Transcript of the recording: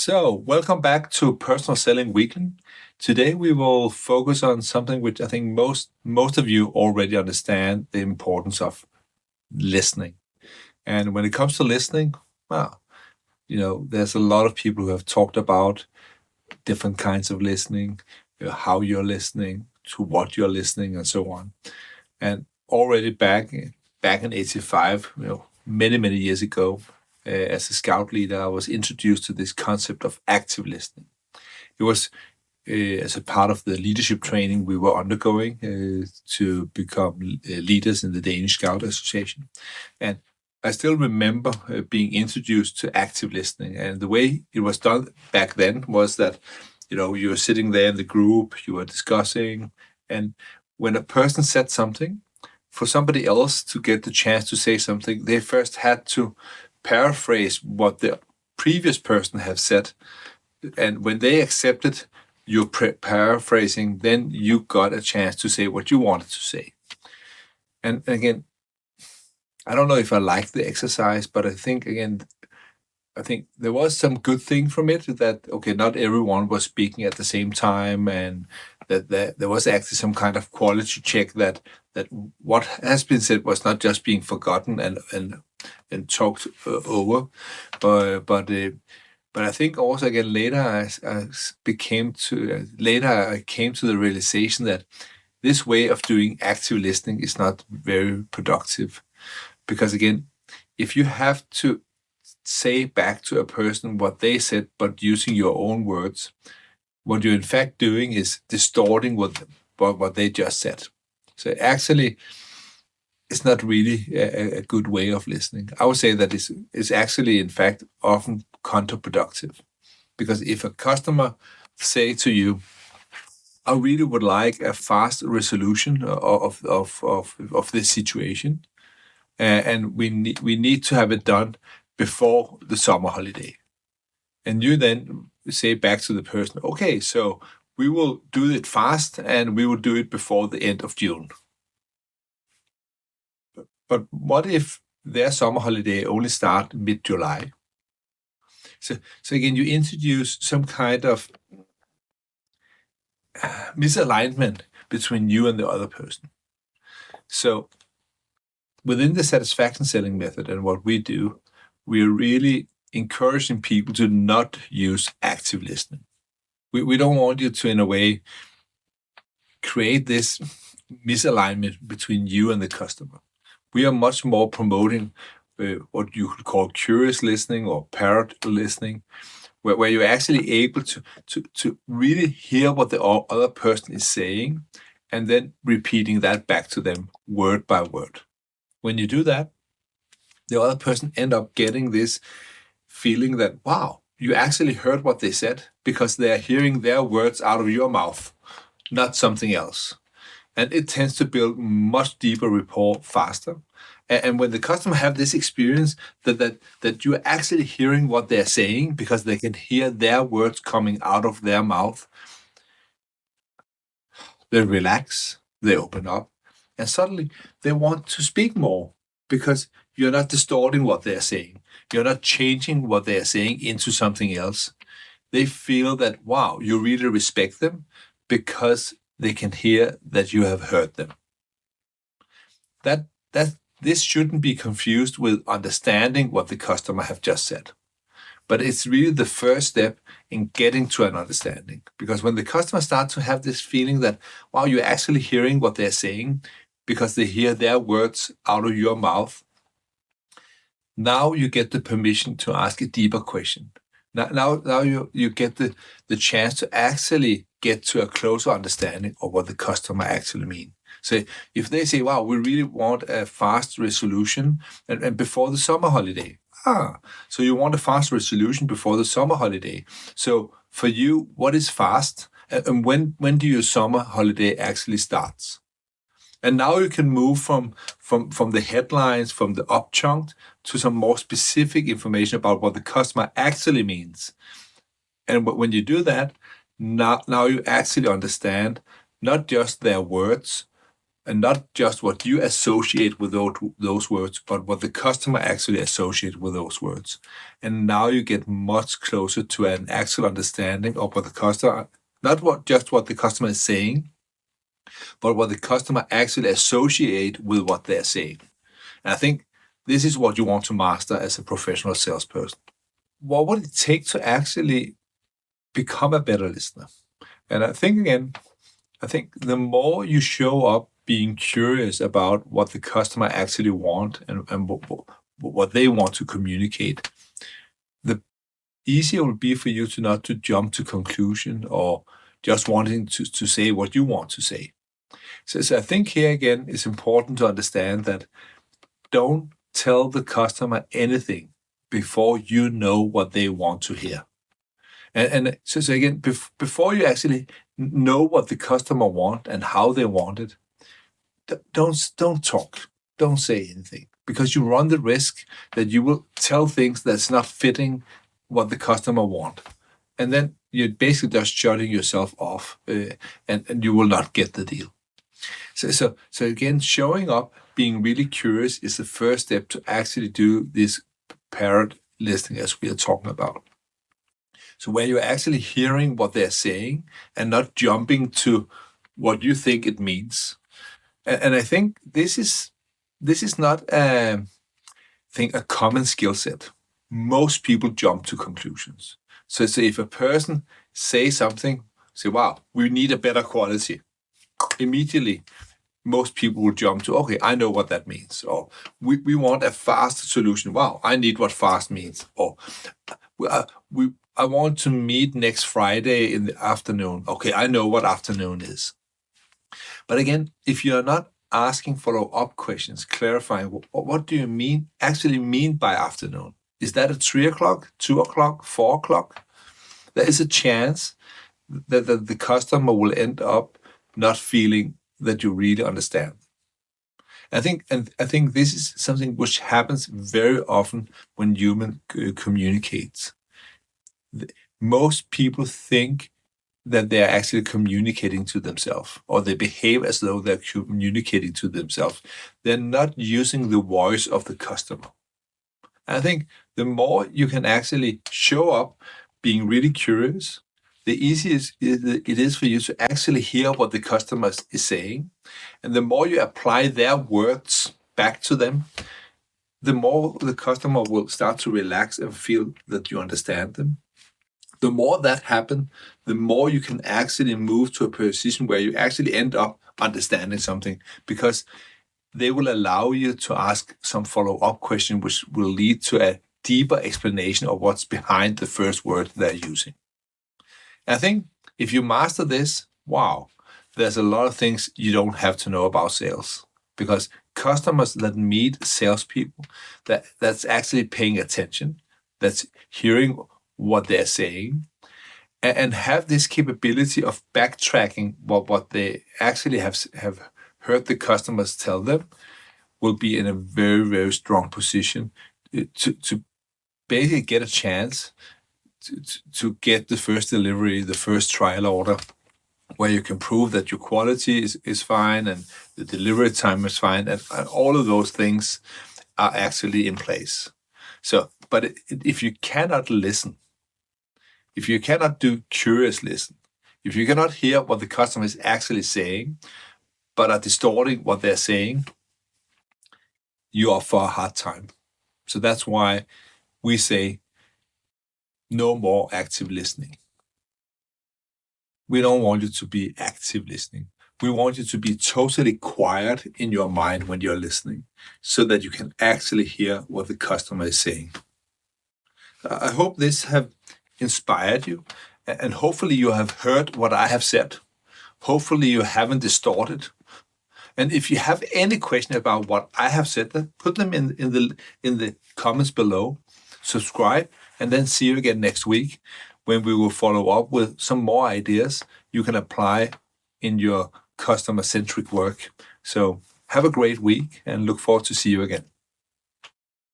So, welcome back to Personal Selling Weekly. Today we will focus on something which I think most of you already understand the importance of listening. And when it comes to listening, well, there's a lot of people who have talked about different kinds of listening, how you're listening, to what you're listening, and so on. And already back in '85, many years ago, as a scout leader, I was introduced to this concept of active listening. It was as a part of the leadership training we were undergoing to become leaders in the Danish Scout Association. And I still remember being introduced to active listening. And the way it was done back then was that, you were sitting there in the group, you were discussing, and when a person said something, for somebody else to get the chance to say something, they first had to paraphrase what the previous person had said. And when they accepted your paraphrasing, then you got a chance to say what you wanted to say. And again, I don't know if I like the exercise, but I think there was some good thing from it that, okay, not everyone was speaking at the same time, and that there was actually some kind of quality check that what has been said was not just being forgotten and talked over, but I think also again later I came to the realization that this way of doing active listening is not very productive, because again, if you have to say back to a person what they said but using your own words, what you're in fact doing is distorting what they just said. So actually, it's not really a good way of listening. I would say that it's actually, in fact, often counterproductive. Because if a customer say to you, I really would like a fast resolution of this situation, and we need to have it done before the summer holiday. And you then say back to the person, okay, so we will do it fast and we will do it before the end of June. But what if their summer holiday only start mid-July? So again, you introduce some kind of misalignment between you and the other person. So within the satisfaction selling method and what we do, we are really encouraging people to not use active listening. We don't want you to, in a way, create this misalignment between you and the customer. We are much more promoting what you could call curious listening or parrot listening, where you're actually able to really hear what the other person is saying and then repeating that back to them word by word. When you do that, the other person end up getting this feeling that, wow, you actually heard what they said, because they are hearing their words out of your mouth, not something else. And it tends to build much deeper rapport faster. And when the customer have this experience that you're actually hearing what they're saying because they can hear their words coming out of their mouth, they relax, they open up, and suddenly they want to speak more because you're not distorting what they're saying. You're not changing what they're saying into something else. They feel that, wow, you really respect them because they can hear that you have heard them. This shouldn't be confused with understanding what the customer have just said. But it's really the first step in getting to an understanding. Because when the customer starts to have this feeling that, wow, you're actually hearing what they're saying because they hear their words out of your mouth, now you get the permission to ask a deeper question. Now you get the chance to actually get to a closer understanding of what the customer actually means. So if they say, wow, we really want a fast resolution and before the summer holiday. So you want a fast resolution before the summer holiday. So for you, what is fast? And when do your summer holiday actually starts? And now you can move from the headlines, from the upchunked, to some more specific information about what the customer actually means. And when you do that, now you actually understand not just their words, And not just what you associate with those words, but what the customer actually associates with those words. And now you get much closer to an actual understanding of what the customer, just what the customer is saying, but what the customer actually associate with what they're saying. And I think this is what you want to master as a professional salesperson. What would it take to actually become a better listener? And I think the more you show up being curious about what the customer actually want and what they want to communicate, the easier it will be for you to not to jump to conclusion or just wanting to say what you want to say. So I think here again, it's important to understand that don't tell the customer anything before you know what they want to hear. And so again, before you actually know what the customer want and how they want it, don't talk, don't say anything, because you run the risk that you will tell things that's not fitting what the customer want, and then you're basically just shutting yourself off, and you will not get the deal. So again, showing up, being really curious is the first step to actually do this parrot listening as we are talking about. So where you're actually hearing what they're saying and not jumping to what you think it means. And I think this is not a common skill set. Most people jump to conclusions. So if a person says something, say, wow, we need a better quality. Immediately, most people will jump to, okay, I know what that means. Or we want a fast solution. Wow, I need what fast means. Or I want to meet next Friday in the afternoon. Okay, I know what afternoon is. But again, if you're not asking follow-up questions, clarifying what do you actually mean by afternoon? Is that at 3 o'clock, 2 o'clock, 4 o'clock? There is a chance that the customer will end up not feeling that you really understand. I think this is something which happens very often when human communicates. Most people think that they're actually communicating to themselves, or they behave as though they're communicating to themselves. They're not using the voice of the customer. I think the more you can actually show up being really curious, the easier it is for you to actually hear what the customer is saying. And the more you apply their words back to them, the more the customer will start to relax and feel that you understand them. The more that happens, the more you can actually move to a position where you actually end up understanding something, because they will allow you to ask some follow-up question, which will lead to a deeper explanation of what's behind the first word they're using. And I think if you master this, wow, there's a lot of things you don't have to know about sales, because customers that meet salespeople that's actually paying attention, that's hearing what they're saying, and have this capability of backtracking what they actually have heard the customers tell them, will be in a very, very strong position to basically get a chance to get the first delivery, the first trial order, where you can prove that your quality is fine and the delivery time is fine, and all of those things are actually in place. So, but if you cannot listen, if you cannot do curious listen, if you cannot hear what the customer is actually saying, but are distorting what they're saying, you are for a hard time. So that's why we say no more active listening. We don't want you to be active listening. We want you to be totally quiet in your mind when you're listening, so that you can actually hear what the customer is saying. I hope this have inspired you, and hopefully you have heard what I have said. Hopefully you haven't distorted. And if you have any question about what I have said, then put them in the comments below. Subscribe, and then see you again next week, when we will follow up with some more ideas you can apply in your customer-centric work. So have a great week, and look forward to see you again.